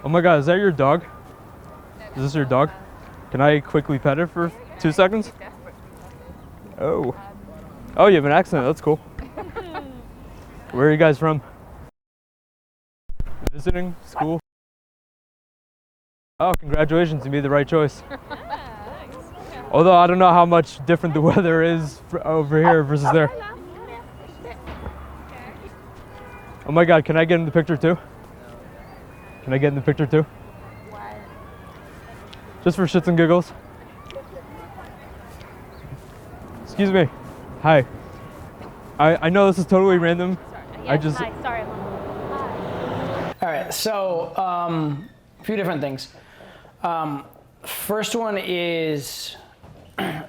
Oh my God, is that your dog? Is this your dog? Can I quickly pet it for 2 seconds? Oh. Oh, you have an accent. That's cool. Where are you guys from? Visiting school? Oh, congratulations. You made the right choice. Although I don't know how much different the weather is over here versus there. Oh my God, can I get in the picture too? Can I get in the picture too? Just for shits and giggles. Excuse me. Hi. I know this is totally random. Yes, hi, sorry. All right, so a few different things. First one is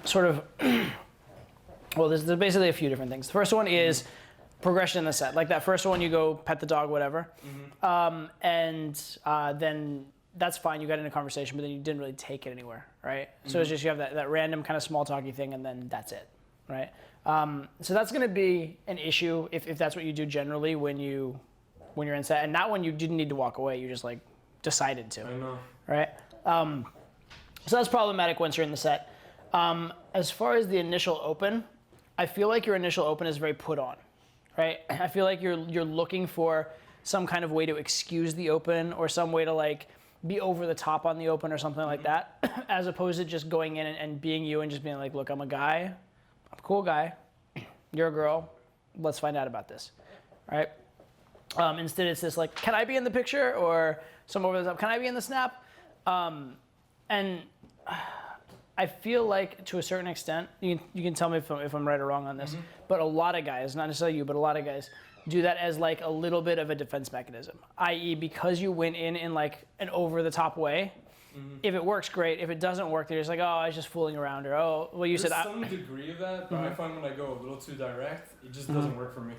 sort of, well, there's basically a few different things. The first one is progression in the set. Like that first one, you go pet the dog, whatever. Then that's fine, you got in a conversation, but then you didn't really take it anywhere, right? So it's just you have that random kind of small talky thing and then that's it, right? So that's gonna be an issue if that's what you do generally when you're in set, and not when you didn't need to walk away, you just like decided to. I know. Right? So that's problematic once you're in the set. As far as the initial open, I feel like your initial open is very put on, right? I feel like you're looking for some kind of way to excuse the open or some way to like be over the top on the open or something like that, as opposed to just going in and being you and just being like, look, I'm a guy, I'm a cool guy, you're a girl, let's find out about this, right? Instead it's this like, can I be in the picture? Or some over the top, can I be in the snap? And I feel like to a certain extent, you can tell me if I'm right or wrong on this, but a lot of guys, not necessarily you, but a lot of guys do that as like a little bit of a defense mechanism, i.e. because you went in like an over the top way, if it works, great. If it doesn't work, they're just like, oh, I was just fooling around, or oh, well, you There's said some degree of that, but I find when I go a little too direct, it just doesn't work for me.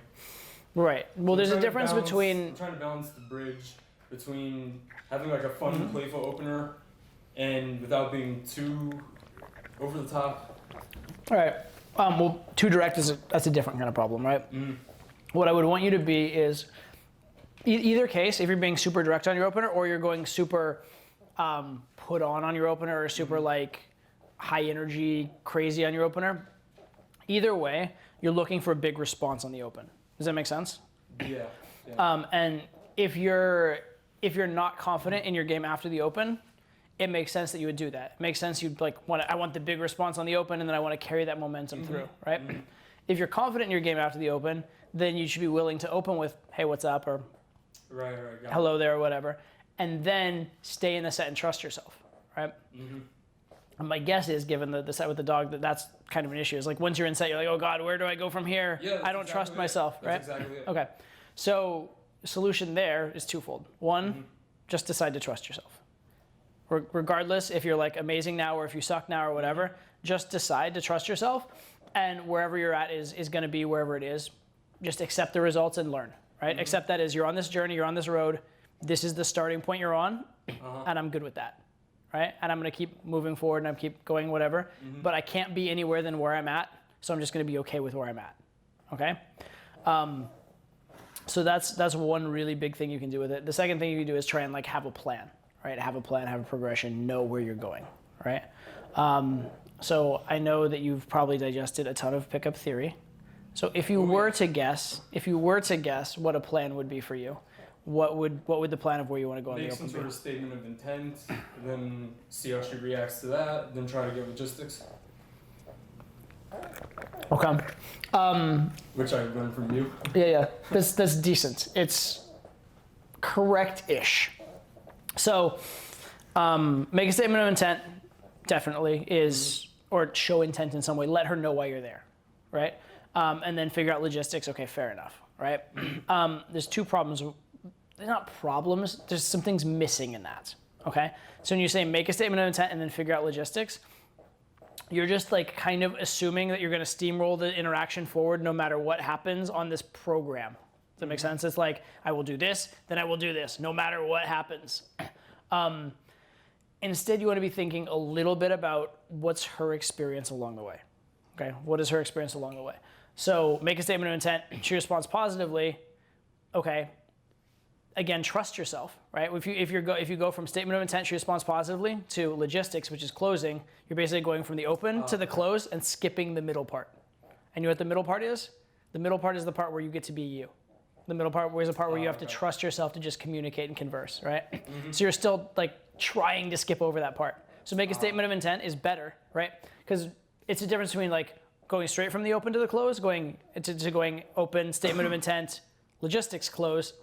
Right. Well, there's a difference between... I'm trying to balance the bridge between having like a fun, playful opener and without being too over the top. All right. Well, too direct that's a different kind of problem, right? What I would want you to be is, either case, if you're being super direct on your opener or you're going super put on your opener or super like high energy, crazy on your opener, either way, you're looking for a big response on the open. Does that make sense? Yeah. And if you're not confident in your game after the open, it makes sense that you would do that. It makes sense you'd like I want the big response on the open, and then I want to carry that momentum through, right? If you're confident in your game after the open, then you should be willing to open with, hey, what's up, or Right. hello there, or whatever, and then stay in the set and trust yourself, right? And my guess is, given the set with the dog, that's kind of an issue. It's like once you're in set, you're like, oh God, where do I go from here? Yeah, I don't trust myself, right? That's exactly it. Okay, so the solution there is twofold. One, just decide to trust yourself. Regardless if you're like amazing now or if you suck now or whatever, just decide to trust yourself, and wherever you're at is going to be wherever it is. Just accept the results and learn, right? Accept that as you're on this journey, you're on this road, this is the starting point you're on, and I'm good with that, right? And I'm going to keep moving forward and I'm keep going whatever, but I can't be anywhere than where I'm at, so I'm just going to be okay with where I'm at, okay? So that's one really big thing you can do with it. The second thing you can do is try and like have a plan, right? Have a plan, have a progression, know where you're going, right? So I know that you've probably digested a ton of pickup theory. So if you were to guess what a plan would be for you, what would the plan of where you want to go on the Make open some sort of statement of intent, then see how she reacts to that, then try to get logistics. Okay. Which I learned from you. Yeah. That's decent. It's correct-ish. So make a statement of intent, definitely, or show intent in some way. Let her know why you're there, right? And then figure out logistics. Okay, fair enough, right? There's two problems. They're not problems. There's some things missing in that, okay? So when you say make a statement of intent and then figure out logistics, you're just like kind of assuming that you're going to steamroll the interaction forward no matter what happens on this program. Does that make sense? It's like, I will do this, then I will do this, no matter what happens. Instead, you want to be thinking a little bit about what's her experience along the way. Okay, what is her experience along the way? So make a statement of intent. She responds positively. Okay, again, trust yourself, right? If you go from statement of intent, she responds positively, to logistics, which is closing, you're basically going from the open to the close and skipping the middle part. And you know what the middle part is? The middle part is the part where you get to be you. The middle part is the part where you have to trust yourself to just communicate and converse, right? So you're still like trying to skip over that part. So make a statement of intent is better, right? Because it's a difference between like going straight from the open to the close, going open, statement of intent, logistics, close,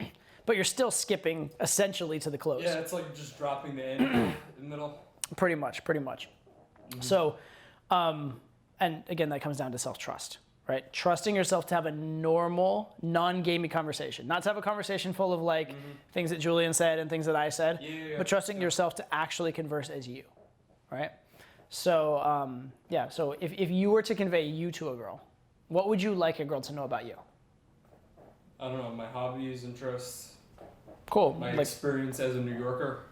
but you're still skipping essentially to the close. Yeah, it's like just dropping the end in the middle. Pretty much. So, and again, that comes down to self-trust, right? Trusting yourself to have a normal, non-gamey conversation. Not to have a conversation full of like things that Julian said and things that I said, but trusting yourself to actually converse as you, right? So, so if you were to convey you to a girl, what would you like a girl to know about you? I don't know, my hobbies, interests. Cool. My experience as a New Yorker.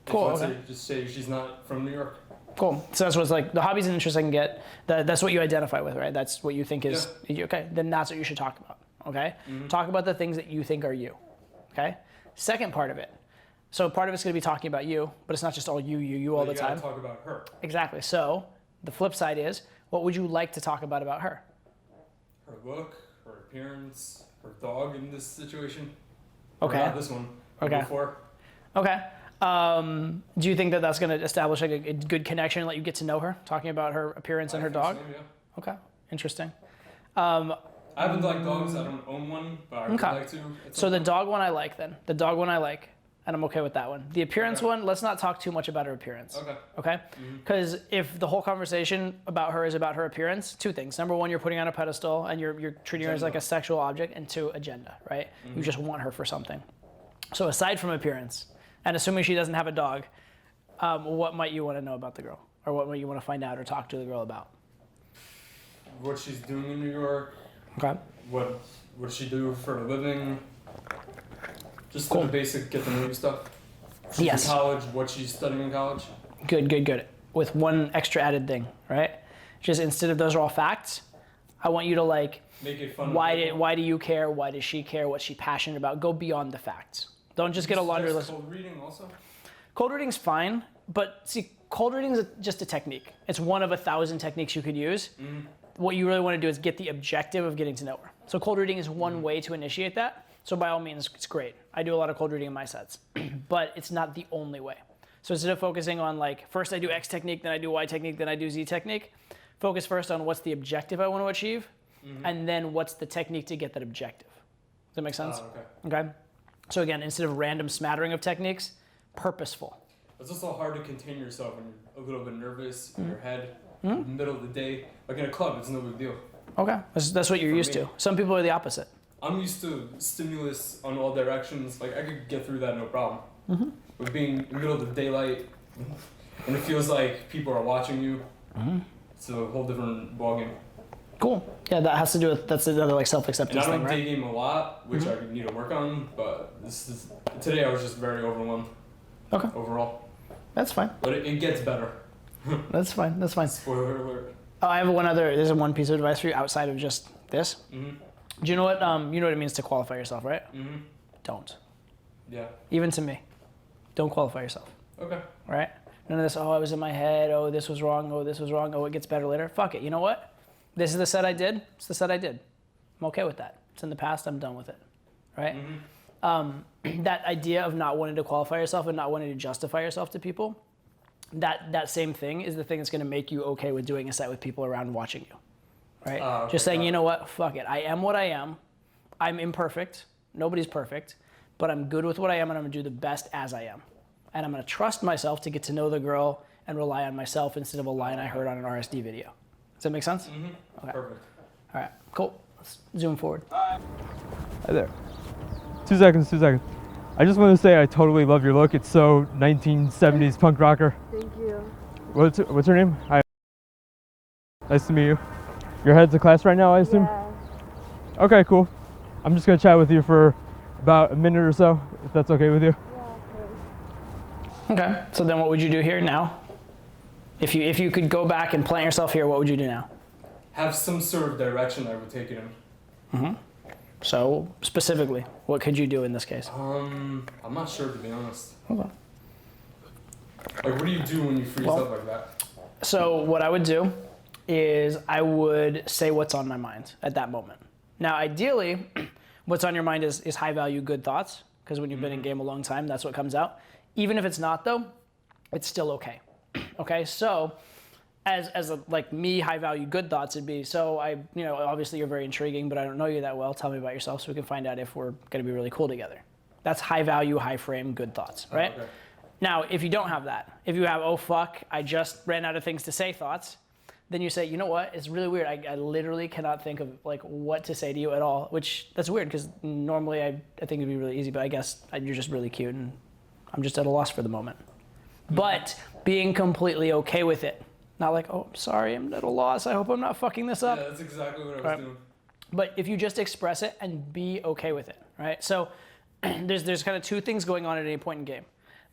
Cool. Okay. Just say she's not from New York. Cool. So that's what's like the hobbies and interests I can get. That's what you identify with, right? That's what you think is okay. Then that's what you should talk about. Okay. Talk about the things that you think are you. Okay. Second part of it. So part of it's going to be talking about you, but it's not just all you all the time. You gotta talk about her. Exactly. So the flip side is, what would you like to talk about her? Her look, her appearance, her dog in this situation. Okay. Or not this one. Okay. Before. Okay. Do you think that that's going to establish like a good connection and let you get to know her, talking about her appearance and her dog? So, yeah. Okay. Interesting. I haven't liked dogs. I don't own one, but I would like to. So the dog one I like then. The dog one I like, and I'm okay with that one. The appearance one, let's not talk too much about her appearance. Okay? Because if the whole conversation about her is about her appearance, two things. Number one, you're putting her on a pedestal and you're treating her as like a sexual object, and two, agenda, right? You just want her for something. So aside from appearance, and assuming she doesn't have a dog, what might you want to know about the girl? Or what might you want to find out or talk to the girl about? What she's doing in New York. Okay. What she do for a living. Just the basic get to know you stuff. She's in college, what she's studying in college. Good. With one extra added thing, right? Just instead of those are all facts, I want you to like, make it fun. Why do you care? Why does she care? What's she passionate about? Go beyond the facts. Don't just get a laundry list. Cold reading also? Cold reading's fine, but see, cold reading is just a technique. It's one of 1,000 techniques you could use. What you really want to do is get the objective of getting to know her. So cold reading is one way to initiate that. So by all means, it's great. I do a lot of cold reading in my sets, but it's not the only way. So instead of focusing on like, first I do X technique, then I do Y technique, then I do Z technique, focus first on what's the objective I want to achieve, and then what's the technique to get that objective. Does that make sense? Okay. So again, instead of random smattering of techniques, purposeful. It's also hard to contain yourself when you're a little bit nervous in your head, in the middle of the day. Like in a club, it's no big deal. Okay, that's what you're used to. Some people are the opposite. I'm used to stimulus on all directions. Like I could get through that no problem. But being in the middle of the daylight, and it feels like people are watching you, it's a whole different ballgame. Cool. Yeah, that has to do with, that's another like self-acceptance thing, right? And I don't day game a lot, which I need to work on, but today I was just very overwhelmed. Okay. Overall. That's fine. But it gets better. That's fine. Spoiler alert. Oh, I have there's one piece of advice for you outside of just this. Do you know what it means to qualify yourself, right? Don't. Yeah. Even to me. Don't qualify yourself. Okay. Right? None of this, I was in my head, this was wrong, this was wrong, it gets better later. Fuck it, you know what? This is the set I did, it's the set I did. I'm okay with that. It's in the past, I'm done with it, right? That idea of not wanting to qualify yourself and not wanting to justify yourself to people, that same thing is the thing that's gonna make you okay with doing a set with people around watching you, right? Okay, just saying, you know what, fuck it, I am what I am, I'm imperfect, nobody's perfect, but I'm good with what I am and I'm gonna do the best as I am. And I'm gonna trust myself to get to know the girl and rely on myself instead of a line I heard on an RSD video. Does that make sense? Okay. Perfect. All right, cool. Let's zoom forward. Hi there. 2 seconds. I just want to say I totally love your look. It's so 1970s punk rocker. Thank you. What's her name? Hi. Nice to meet you. You're head to class right now, I assume? Yeah. Okay, cool. I'm just gonna chat with you for about a minute or so, if that's okay with you. Yeah, Okay. So then what would you do here now? If you could go back and plant yourself here, what would you do now? Have some sort of direction I would take it in. So specifically, what could you do in this case? I'm not sure, to be honest. Okay. Like, what do you do when you freeze up like that? So what I would do is I would say what's on my mind at that moment. Now, ideally, what's on your mind is high value, good thoughts, because when you've been in game a long time, that's what comes out. Even if it's not, though, it's still okay. Okay, so as a, like me, high value, good thoughts would be, so obviously you're very intriguing, but I don't know you that well. Tell me about yourself so we can find out if we're going to be really cool together. That's high value, high frame, good thoughts, right? Okay. Now, if you don't have that, if you have, oh fuck, I just ran out of things to say thoughts, then you say, you know what, it's really weird. I literally cannot think of like what to say to you at all, which that's weird because normally I think it'd be really easy, but I guess you're just really cute and I'm just at a loss for the moment. But being completely okay with it. Not like, oh, I'm sorry, I'm at a loss. I hope I'm not fucking this up. Yeah, that's exactly what I was doing. But if you just express it and be okay with it, right? So there's kind of two things going on at any point in game.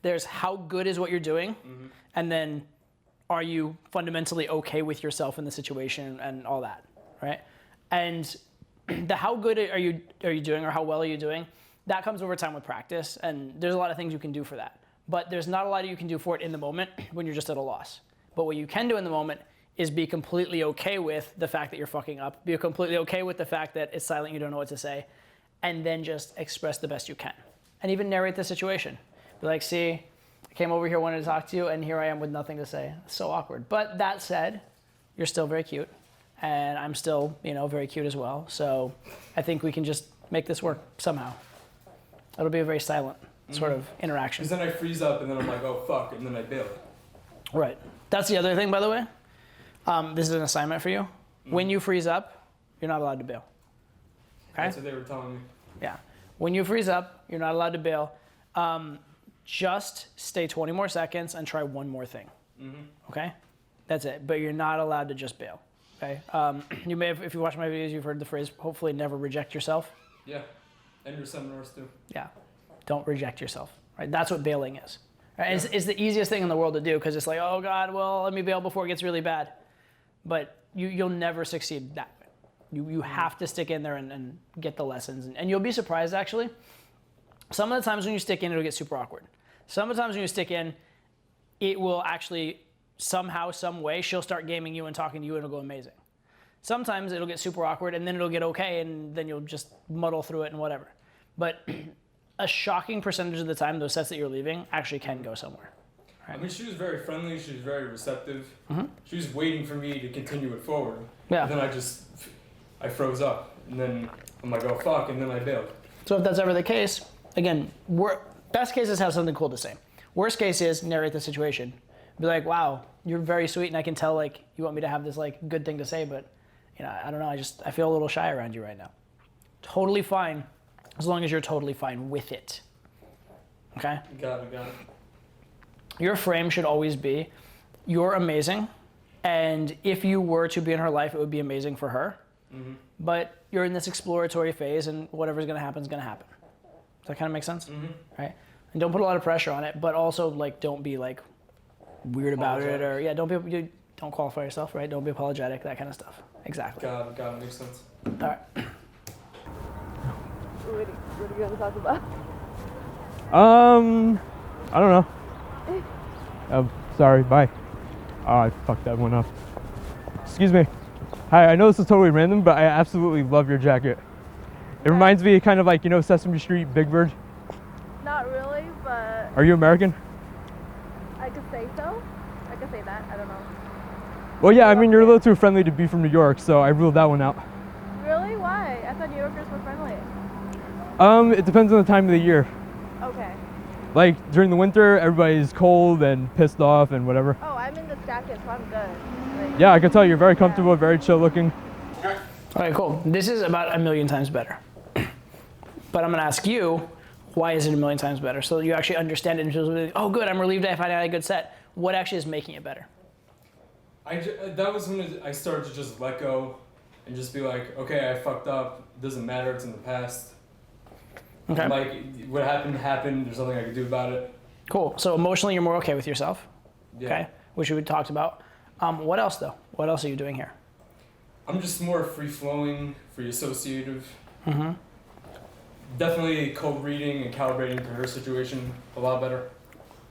There's how good is what you're doing, and then are you fundamentally okay with yourself in the situation and all that, right? And the how good are you doing or how well are you doing, that comes over time with practice, and there's a lot of things you can do for that. But there's not a lot you can do for it in the moment when you're just at a loss. But what you can do in the moment is be completely okay with the fact that you're fucking up, be completely okay with the fact that it's silent, you don't know what to say, and then just express the best you can. And even narrate the situation. Be like, see, I came over here, wanted to talk to you, and here I am with nothing to say. It's so awkward. But that said, you're still very cute, and I'm still, very cute as well. So I think we can just make this work somehow. It'll be a very silent sort of interaction. Because then I freeze up, and then I'm like, oh, fuck, and then I bail. Right. That's the other thing, by the way. This is an assignment for you. When you freeze up, you're not allowed to bail. Okay? That's what they were telling me. Yeah. When you freeze up, you're not allowed to bail. Just stay 20 more seconds and try one more thing. Okay? That's it. But you're not allowed to just bail. Okay? You may have, if you watch my videos, you've heard the phrase, hopefully never reject yourself. Yeah. And your seminars too. Yeah. Don't reject yourself. Right? That's what bailing is. Right? Yeah. It's the easiest thing in the world to do because it's like, oh God, well, let me bail before it gets really bad. But you'll never succeed that way. You have to stick in there and get the lessons. And you'll be surprised, actually. Some of the times when you stick in, it'll get super awkward. Some of the times when you stick in, it will actually somehow, some way, she'll start gaming you and talking to you and it'll go amazing. Sometimes it'll get super awkward and then it'll get okay and then you'll just muddle through it and whatever. But a shocking percentage of the time, those sets that you're leaving actually can go somewhere. Right? I mean, she was very friendly. She was very receptive. She was waiting for me to continue it forward. Yeah. And then I froze up. And then I'm like, oh, fuck. And then I bailed. So if that's ever the case, again, best case is have something cool to say. Worst case is narrate the situation. Be like, wow, you're very sweet. And I can tell, like, you want me to have this, like, good thing to say. But, I don't know. I feel a little shy around you right now. Totally fine. As long as you're totally fine with it. Okay? Got it. Your frame should always be, you're amazing, and if you were to be in her life, it would be amazing for her. But you're in this exploratory phase, and whatever's going to happen is going to happen. Does that kind of make sense? Right? And don't put a lot of pressure on it, but also, like, don't be, like, weird about it, or, don't qualify yourself, right? Don't be apologetic, that kind of stuff. Exactly. Got it. Makes sense. All right. What are you going to talk about? I don't know. Oh, sorry, bye. Oh, I fucked that one up. Excuse me. Hi, I know this is totally random, but I absolutely love your jacket. It reminds me kind of like, Sesame Street, Big Bird. Not really, but Are you American? I could say so. I could say that. I don't know. Well, yeah, I mean, you're a little too friendly to be from New York, so I ruled that one out. Really? Why? I thought New Yorkers were friendly. It depends on the time of the year. Okay. Like, during the winter, everybody's cold and pissed off and whatever. Oh, I'm in this jacket, so I'm good. Like, Yeah, I can tell you're very comfortable, very chill looking. All right, cool. This is about a million times better. But I'm going to ask you, why is it a million times better? So you actually understand it in terms of, oh, good, I'm relieved I found out a good set. What actually is making it better? That was when I started to just let go and just be like, okay, I fucked up. It doesn't matter. It's in the past. Okay. Like, what happened. There's nothing I can do about it. Cool. So emotionally, you're more okay with yourself. Yeah. Okay. Which we talked about. What else, though? What else are you doing here? I'm just more free-flowing, free associative. Definitely code reading and calibrating to her situation a lot better.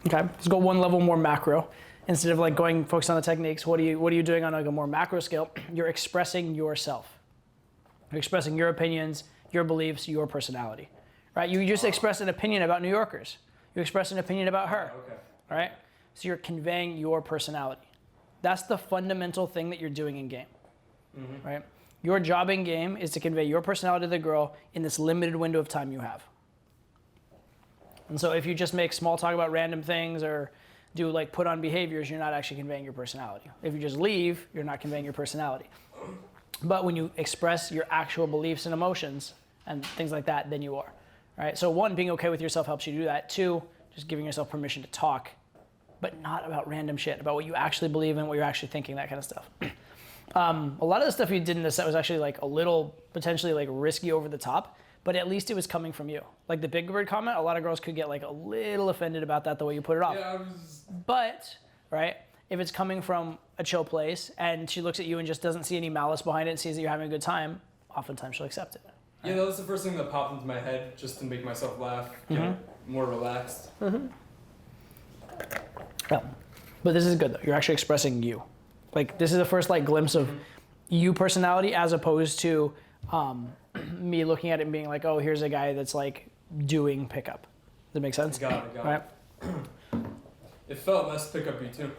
Okay, let's go one level more macro. Instead of like going focused on the techniques, what are you doing on like a more macro scale? You're expressing yourself. You're expressing your opinions, your beliefs, your personality, right? You just expressed an opinion about New Yorkers. You expressed an opinion about her, Okay. all right? So you're conveying your personality. That's the fundamental thing that you're doing in game, right? Your job in game is to convey your personality to the girl in this limited window of time you have. And so if you just make small talk about random things or do like put on behaviors, you're not actually conveying your personality. If you just leave, you're not conveying your personality. But when you express your actual beliefs and emotions and things like that, then you are, right? So one, being okay with yourself helps you do that. Two, just giving yourself permission to talk, but not about random shit, about what you actually believe in, what you're actually thinking, that kind of stuff. A lot of the stuff you did in the set was actually like a little potentially like risky over the top, but at least it was coming from you. Like the Big Bird comment, a lot of girls could get like a little offended about that, the way you put it off. Yeah, I was... But, right, if it's coming from a chill place and she looks at you and just doesn't see any malice behind it and sees that you're having a good time, oftentimes she'll accept it. Yeah, that was the first thing that popped into my head, just to make myself laugh, get more relaxed. Yeah. But this is good though. You're actually expressing you. Like this is the first like glimpse of you personality as opposed to me looking at it and being like, oh, here's a guy that's like doing pickup. Does that make sense? Got it. Right? It felt less pickup-y too.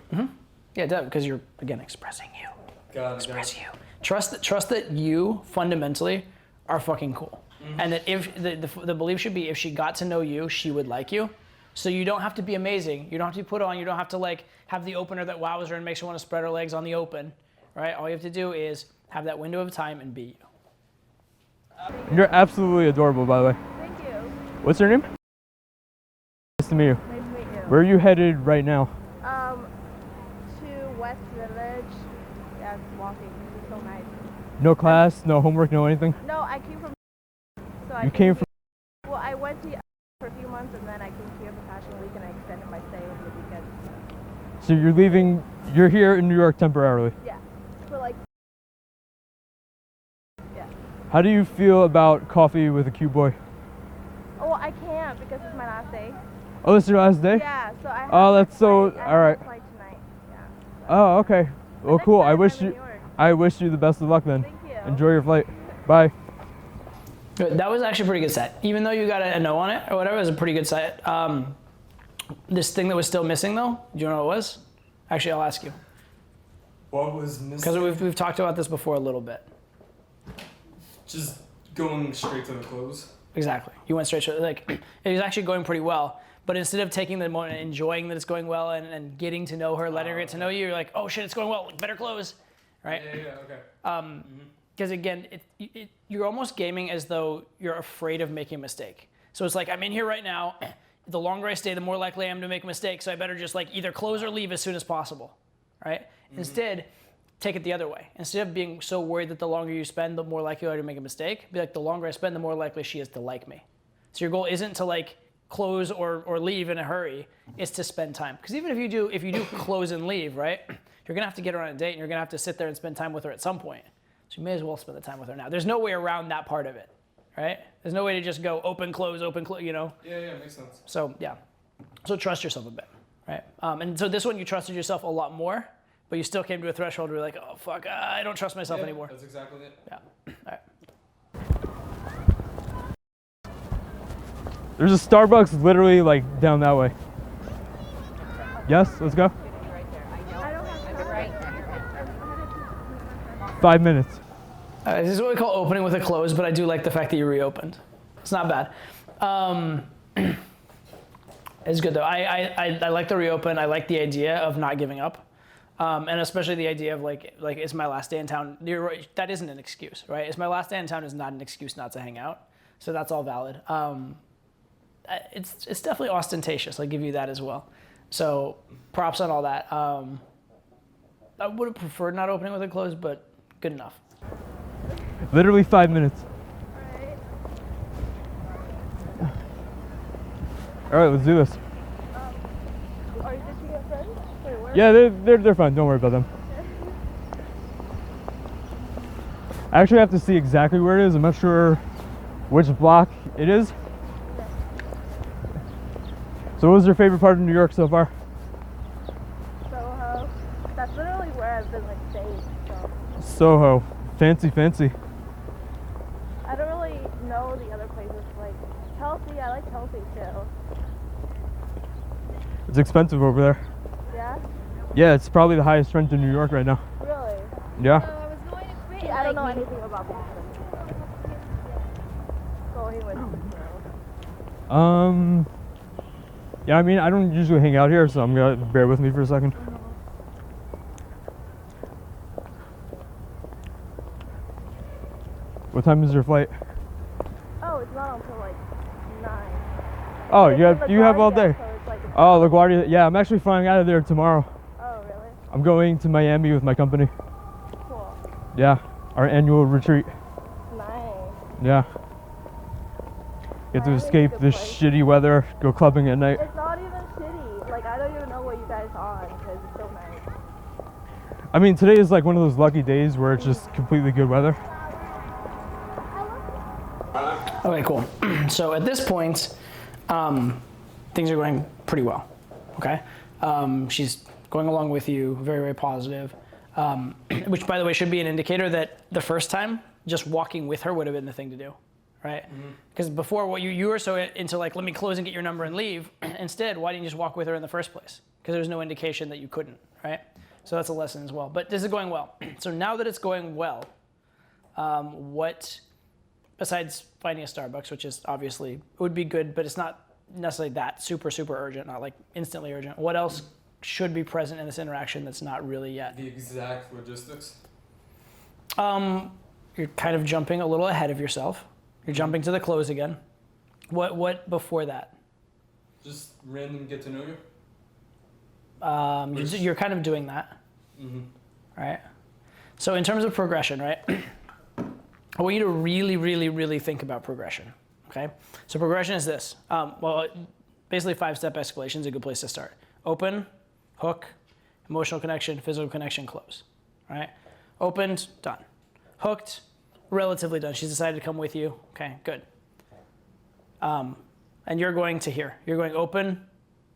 Yeah, it does, because you're again expressing you. Got it. Express you. Trust that you fundamentally are fucking cool. And that if the belief should be if she got to know you, she would like you. So you don't have to be amazing. You don't have to be put on. You don't have to like have the opener that wows her and makes her want to spread her legs on the open, right? All you have to do is have that window of time and be you. You're absolutely adorable, by the way. Thank you. What's your name? Nice to meet you. Nice to meet you. Where are you headed right now? To West Village. Yeah, it's walking. It's so nice. No class, no homework, no anything? No, I came from. So You came from... Well, I went to for a few months and then I came here for Fashion Week and I extended my stay over the weekend. So you're leaving, you're here in New York temporarily. Yeah. For like. Yeah. How do you feel about coffee with a cute boy? Oh, I can't because it's my last day. Oh, this is your last day? Yeah. So I. Have Oh, my that's so... flight- I have Alright. my flight tonight. Yeah. Oh, okay. Well, Next cool. time I I'm wish in you... New York. I wish you the best of luck then. Thank you. Enjoy your flight. Bye. Good. That was actually a pretty good set. Even though you got a no on it or whatever, it was a pretty good set. This thing that was still missing though, do you know what it was? Actually, I'll ask you. What was Because missing? we've talked about this before a little bit. Just going straight to the close. Exactly. You went straight to like it was actually going pretty well. But instead of taking the moment and enjoying that it's going well and getting to know her, letting her get to know you, you're like, oh shit, it's going well. Better close, right? Yeah, okay. Because again, you're almost gaming as though you're afraid of making a mistake. So it's like, I'm in here right now. The longer I stay, the more likely I am to make a mistake. So I better just like either close or leave as soon as possible, right? Instead, take it the other way. Instead of being so worried that the longer you spend, the more likely you are to make a mistake, be like, the longer I spend, the more likely she is to like me. So your goal isn't to like close or leave in a hurry. It's to spend time. Because even if you do close and leave, right? You're gonna have to get her on a date and you're gonna have to sit there and spend time with her at some point. So you may as well spend the time with her now. There's no way around that part of it, right? There's no way to just go open, close, you know? Yeah, makes sense. So yeah, so trust yourself a bit, right? And so this one you trusted yourself a lot more, but you still came to a threshold where you're like, oh fuck, I don't trust myself anymore. That's exactly it. Yeah, all right. There's a Starbucks literally like down that way. Yes, let's go. I don't have time. 5 minutes. This is what we call opening with a close, but I do like the fact that you reopened. It's not bad. It's good though. I like the reopen. I like the idea of not giving up. And especially the idea of like it's my last day in town. That isn't an excuse, right? It's my last day in town is not an excuse not to hang out. So that's all valid. It's definitely ostentatious. I'll give you that as well. So props on all that. I would have preferred not opening with a close, but good enough. Literally 5 minutes. Alright. All right, let's do this. Are you just your friends? Wait, where? Yeah, they're fine. Don't worry about them. I actually have to see exactly where it is. I'm not sure which block it is. So what was your favorite part of New York so far? Soho. That's literally where I've been like staying. So Soho. Fancy, fancy. I don't really know the other places. Like Chelsea, I like Chelsea too. It's expensive over there. Yeah? Yeah, it's probably the highest rent in New York right now. Really? Yeah. See, I don't know anything about Boston. Going with Yeah, I mean, I don't usually hang out here, so I'm gonna bear with me for a second. What time is your flight? Oh, it's not until like 9. Oh, It's you in have all LaGuardia, day. So it's like Oh, LaGuardia. Yeah, I'm actually flying out of there tomorrow. oh, really? I'm going to Miami with my company. Cool. Yeah, our annual retreat. Nice. Yeah. Get to Miami's a escape good this place. shitty weather, go clubbing at night. It's not even shitty. Like, I don't even know what you guys are on because it's so nice. I mean, today is like one of those lucky days where it's just completely good weather. Okay, cool. So at this point, things are going pretty well. Okay, she's going along with you, very, very positive. Which, by the way, should be an indicator that the first time, just walking with her would have been the thing to do, right? Because before, what you were so into like, let me close and get your number and leave. Instead, why didn't you just walk with her in the first place? Because there was no indication that you couldn't, right? So that's a lesson as well. But this is going well. So now that it's going well, what, besides finding a Starbucks, which is obviously, it would be good, but it's not necessarily that super, super urgent, not like instantly urgent. What else should be present in this interaction that's not really yet? The exact logistics? You're kind of jumping a little ahead of yourself. You're jumping to the close again. What before that? Just random get to know you? You're kind of doing that, right? So in terms of progression, right? I want you to really, really, really think about progression, okay? So progression is this. Well, basically 5-step escalation is a good place to start. Open, hook, emotional connection, physical connection, close, right? Opened, done. Hooked, relatively done. She's decided to come with you. Okay, good. And you're going to here. You're going open,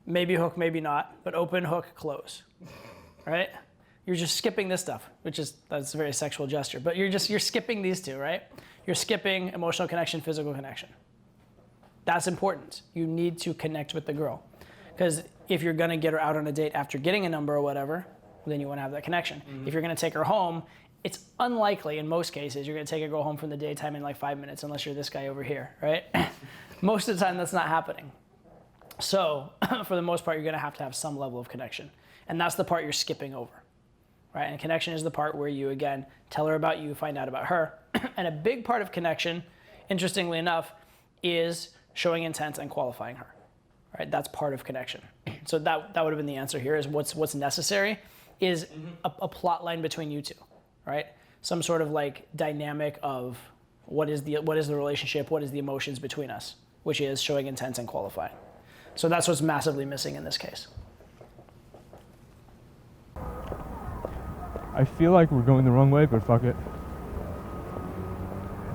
maybe hook, maybe not, but open, hook, close, right? You're just skipping this stuff, that's a very sexual gesture, but you're skipping these two, right? You're skipping emotional connection, physical connection. That's important. You need to connect with the girl. Because if you're gonna get her out on a date after getting a number or whatever, then you wanna have that connection. If you're gonna take her home, it's unlikely in most cases you're gonna take a girl home from the daytime in like 5 minutes unless you're this guy over here, right? Most of the time that's not happening. So for the most part, you're gonna have to have some level of connection. And that's the part you're skipping over, right? And connection is the part where you, again, tell her about you, find out about her. And a big part of connection, interestingly enough, is showing intent and qualifying her, right? That's part of connection. So that would have been the answer here is what's necessary is a plot line between you two, right? Some sort of like dynamic of what is the relationship, what is the emotions between us, which is showing intent and qualifying. So that's what's massively missing in this case. I feel like we're going the wrong way, but fuck it.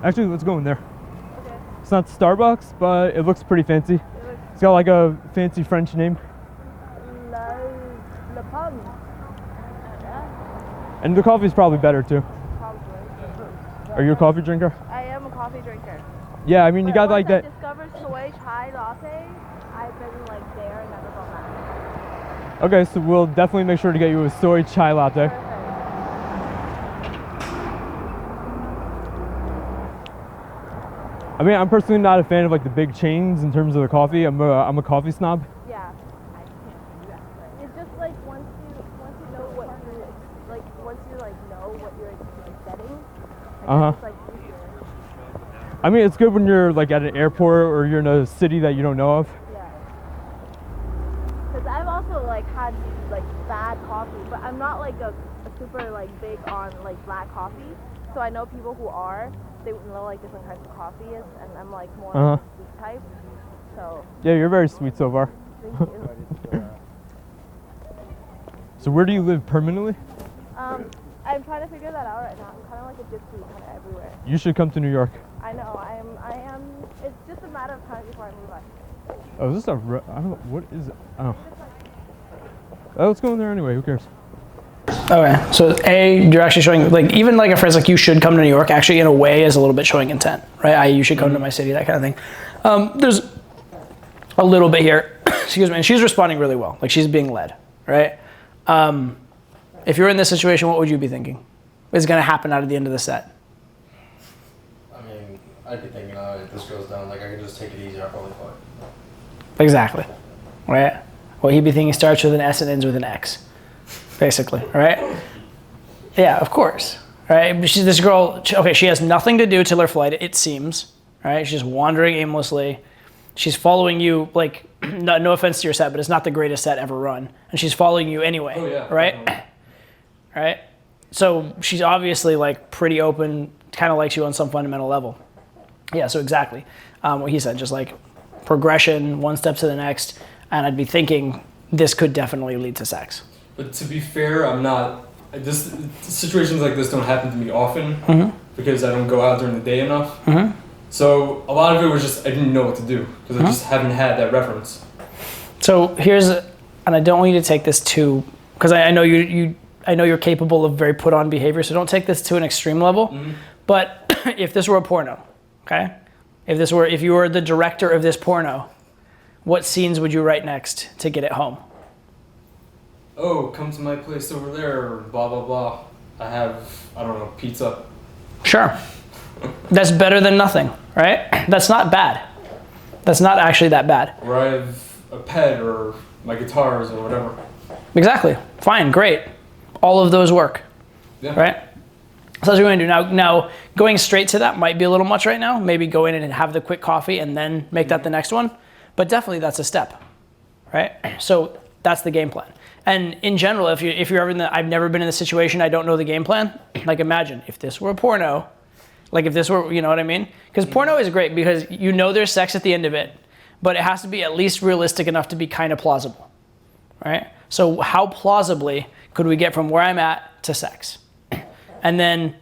Actually, let's go in there. Okay. It's not Starbucks, but it looks pretty fancy. It's got like a fancy French name. Le Pomme. Yeah, And the coffee's probably better too. probably. Are you a coffee drinker? I am a coffee drinker. Yeah, I mean, you got like Once that. I discovered soy chai latte, I've been like there and never gone back. Okay, so we'll definitely make sure to get you a soy chai latte. Perfect. I mean, I'm personally not a fan of like the big chains in terms of the coffee. I'm a coffee snob. Yeah. It's just like once you know what you're know what you're like getting, it's like easier. I mean, it's good when you're like at an airport or you're in a city that you don't know of. Yeah. Because I've also like had like bad coffee, but I'm not like a super like big on like black coffee. So I know people who are. They know like different types of coffee, and I'm like more of the sweet type. So. Yeah, you're very sweet so far. Thank you. So where do you live permanently? I'm trying to figure that out right now. I'm kind of like a gypsy, kind of everywhere. You should come to New York. I know. I am a matter of time before I move on. Oh, is this a? I don't know. What is it? Oh. Oh, let's go in there anyway. Who cares? Okay, so A, you're actually showing, like, even like a phrase like you should come to New York actually in a way is a little bit showing intent, right? I.e. you should come to my city, that kind of thing. There's a little bit here, excuse me, and she's responding really well. Like she's being led, right? If you're in this situation, what would you be thinking is gonna happen out of the end of the set? I mean, I'd be thinking, if this goes down, like I could just take it easy, I'll probably fight. Exactly, right? What he'd be thinking starts with an S and ends with an X. Basically, right? Yeah, of course, right? This girl, okay, she has nothing to do till her flight, it seems, right? She's wandering aimlessly. She's following you, like, no offense to your set, but it's not the greatest set ever run. And she's following you anyway, right? Right? So she's obviously, like, pretty open, kind of likes you on some fundamental level. Yeah, so exactly what he said, just like progression, one step to the next, and I'd be thinking this could definitely lead to sex. But to be fair, I'm not. Situations like this don't happen to me often because I don't go out during the day enough. So a lot of it was just I didn't know what to do because I just haven't had that reference. So here's, and I don't want you to take this too, because I know I know you're capable of very put on behavior. So don't take this to an extreme level. But if this were a porno, okay, if you were the director of this porno, what scenes would you write next to get it home? Oh, come to my place over there, blah, blah, blah. I have, I don't know, pizza. Sure. That's better than nothing, right? That's not bad. That's not actually that bad. Or I have a pet or my guitars or whatever. Exactly. Fine, great. All of those work, right? So that's what we're gonna do. Now, going straight to that might be a little much right now. Maybe go in and have the quick coffee and then make that the next one. But definitely that's a step, right? So that's the game plan. And in general, if you're ever I've never been in this situation, I don't know the game plan. Like imagine if this were a porno, like if this were, you know what I mean? Because porno is great because you know there's sex at the end of it, but it has to be at least realistic enough to be kind of plausible, right? So how plausibly could we get from where I'm at to sex? And then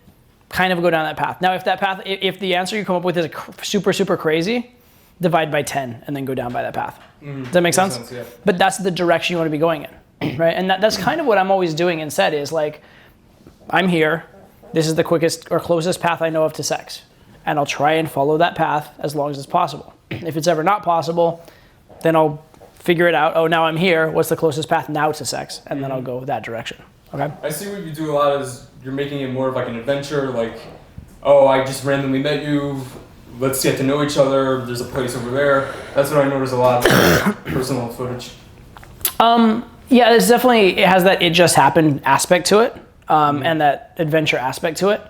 kind of go down that path. Now, if the answer you come up with is super, super crazy, divide by 10 and then go down by that path. Does that make sense? Yeah. But that's the direction you want to be going in, right? And that's kind of what I'm always doing in set is like, I'm here, this is the quickest or closest path I know of to sex. And I'll try and follow that path as long as it's possible. If it's ever not possible, then I'll figure it out. Oh, now I'm here, what's the closest path now to sex? And then I'll go that direction, okay? I see what you do a lot is you're making it more of like an adventure, like, oh, I just randomly met you, let's get to know each other, there's a place over there. That's what I notice a lot of personal footage. Yeah, it's definitely, it has that it just happened aspect to it, and that adventure aspect to it,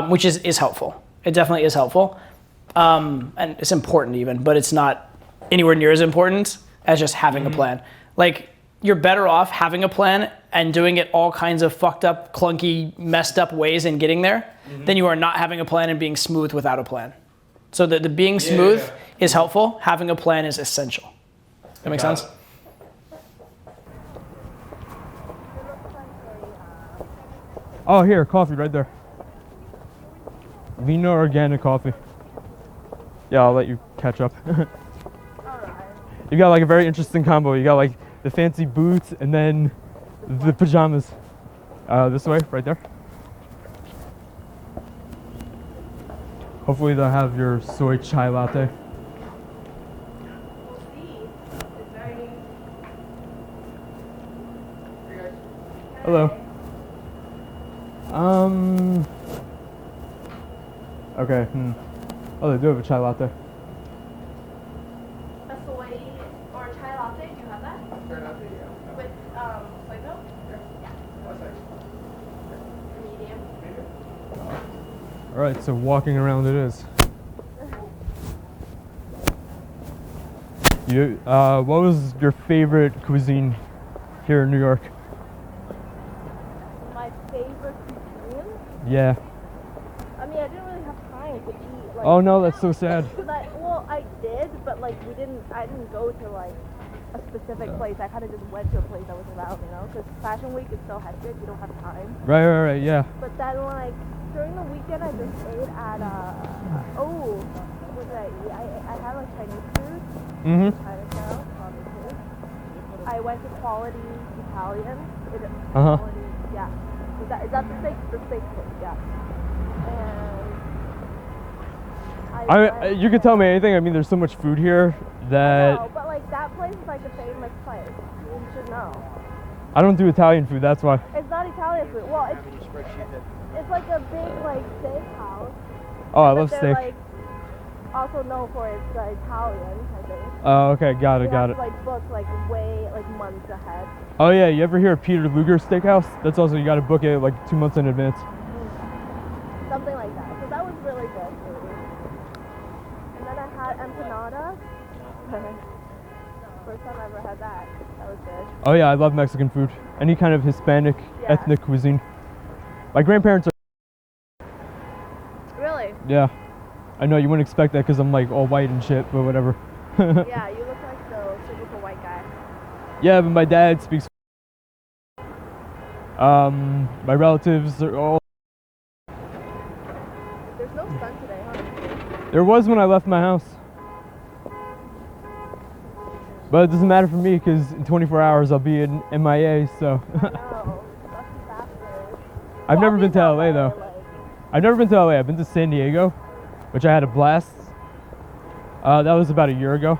which is helpful. It definitely is helpful. And it's important even, but it's not anywhere near as important as just having a plan. Like, you're better off having a plan and doing it all kinds of fucked up, clunky, messed up ways and getting there than you are not having a plan and being smooth without a plan. So the being smooth is helpful. Having a plan is essential. That make sense? Oh, here, coffee right there. Vino organic coffee. Yeah, I'll let you catch up. You got like a very interesting combo. You got like the fancy boots and then the pajamas. This way, right there. Hopefully they'll have your soy chai latte. Hello. Okay. Oh, they do have a chai latte. A soy or chai latte, do you have that? Chai latte, yeah. With soy milk? Yeah. Medium. All right, so walking around it is. What was your favorite cuisine here in New York? My favorite cuisine? Yeah. I mean, I didn't really have time to eat. Like, Oh no, that's so sad. I did, but like I didn't go to like a specific place. I kind of just went to a place that was around, you know, because Fashion Week is so hectic, you don't have time. Right, yeah. But then like during the weekend, I just ate at did I eat? I had like Chinese food. Mm-hmm. Chinatown, obviously. I went to Quality Italian. Uh-huh. Quality, yeah. Is that the steak? The steak place, yeah. And You could tell me anything. I mean, there's so much food here that no, but like that place is like a famous place. You should know. I don't do Italian food. That's why. It's not Italian food. Well, it's like a big like steakhouse. Oh, I but love they're, steak. Like, also known for its Italian, I think. Oh, okay, got it, You got have it. to, like book like way like months ahead. Oh yeah, you ever hear of Peter Luger's Steakhouse? That's also, you got to book it like 2 months in advance. Something like that. So that was really good. Really. And then I had empanada. First time I ever had that. That was good. Oh yeah, I love Mexican food. Any kind of Hispanic Yeah. ethnic cuisine. My grandparents are. Really? Yeah. I know you wouldn't expect that because I'm like all white and shit, but whatever. Yeah, you look like the typical white guy. Yeah, but my dad speaks. My relatives are all. There's no sun today, huh? There was when I left my house. But it doesn't matter for me because in 24 hours I'll be in MIA, so. No, lucky bastard. I've never I'll been be to in LA though. like- I've never been to LA. I've been to San Diego, which I had a blast. That was about a year ago.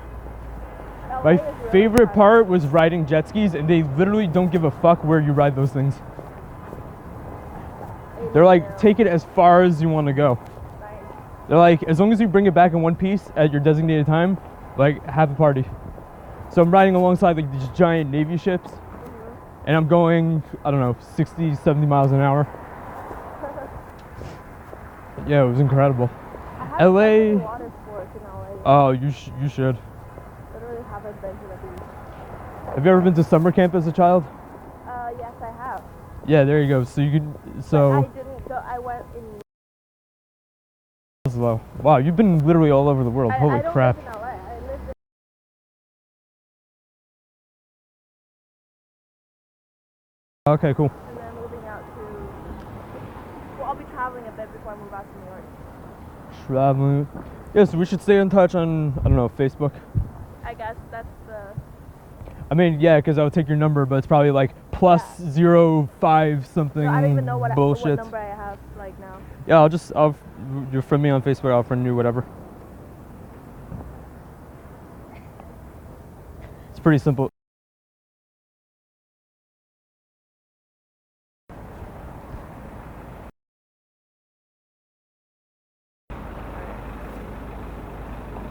LA My is really favorite fun. part was riding jet skis, and they literally don't give a fuck where you ride those things. They're like, take it as far as you want to go. Nice. They're like, as long as you bring it back in one piece at your designated time, like, have a party. So I'm riding alongside like these giant Navy ships, and I'm going, I don't know, 60, 70 miles an hour. Yeah, it was incredible. I haven't LA. been to water sports in LA. Oh, you should. Literally haven't been to the beach. Have you ever been to summer camp as a child? Yes, I have. Yeah, there you go. So you can, I so didn't go. I went in. Oslo. Wow, you've been literally all over the world. I Holy don't crap. live in LA. I live in. Okay, cool. And then moving out to. Well, I'll be traveling a bit before I move out to New York. Traveling. Yeah, so we should stay in touch on, I don't know, Facebook. I guess that's the. I mean, yeah, because I would take your number, but it's probably like plus Yeah. 0.5 something So I don't even know what bullshit. number I have like now. Yeah, you friend me on Facebook, I'll friend you, whatever. It's pretty simple.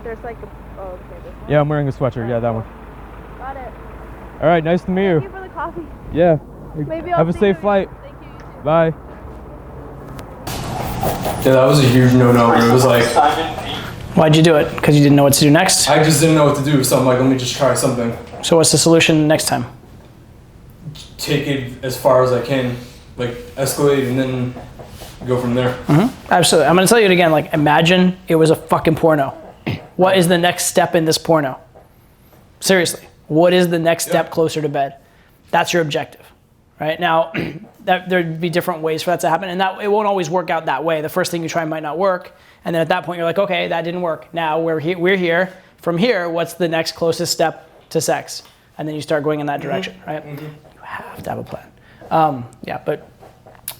There's like a. Oh, okay. This one. Yeah, I'm wearing a sweatshirt. Yeah, that one. Got it. All right, nice to meet Thank you. you for the coffee. Yeah. Maybe I'll Have a see safe you. flight. Thank you. You too. Bye. Yeah, that was a huge no-no. It was like, Why'd you do it? Because you didn't know what to do next? I just didn't know what to do, so I'm like, let me just try something. So what's the solution next time? Take it as far as I can, like escalate and then go from there. Absolutely. I'm going to tell you it again. Like, imagine it was a fucking porno. What is the next step in this porno? Seriously. What is the next step closer to bed? That's your objective, right? Now, there'd be different ways for that to happen, and that it won't always work out that way. The first thing you try might not work, and then at that point you're like, okay, that didn't work. Now we're here. From here, what's the next closest step to sex? And then you start going in that direction, right? You have to have a plan. Yeah, but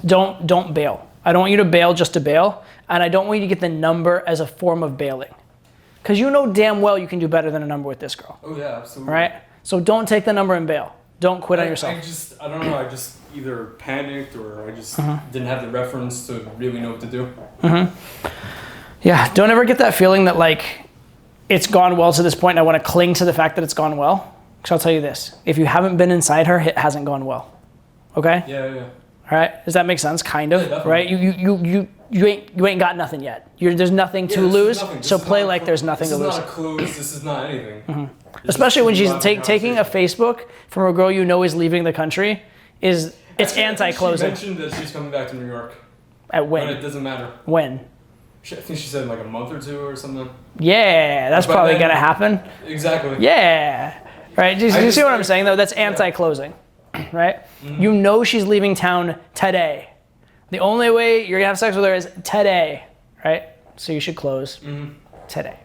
don't bail. I don't want you to bail just to bail, and I don't want you to get the number as a form of bailing. Because you know damn well you can do better than a number with this girl. Oh yeah, absolutely. Right? So don't take the number and bail. Don't quit on yourself. I don't know, I just either panicked or I just didn't have the reference to really know what to do. Yeah, don't ever get that feeling that like it's gone well to this point and I want to cling to the fact that it's gone well. Because I'll tell you this, if you haven't been inside her, it hasn't gone well. Okay? Yeah. All right? Does that make sense? Kind of, Yeah, right? You ain't got nothing yet. There's nothing to lose, so play like there's nothing to lose. This is not a close, this is not anything. Especially when she's taking a Facebook from a girl you know is leaving the country, it's anti-closing. She mentioned that she's coming back to New York, At but when? it doesn't matter. When? I think she said like a month or two or something. Yeah, that's But probably then- gonna happen. Exactly. Yeah. Right? Do you just- see what I'm saying though? That's anti-closing, right? You know she's leaving town today. The only way you're gonna have sex with her is today, right? So you should close today.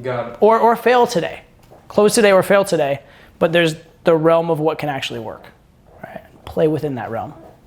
Got it. Or fail today. Close today or fail today, but there's the realm of what can actually work. Right? Play within that realm.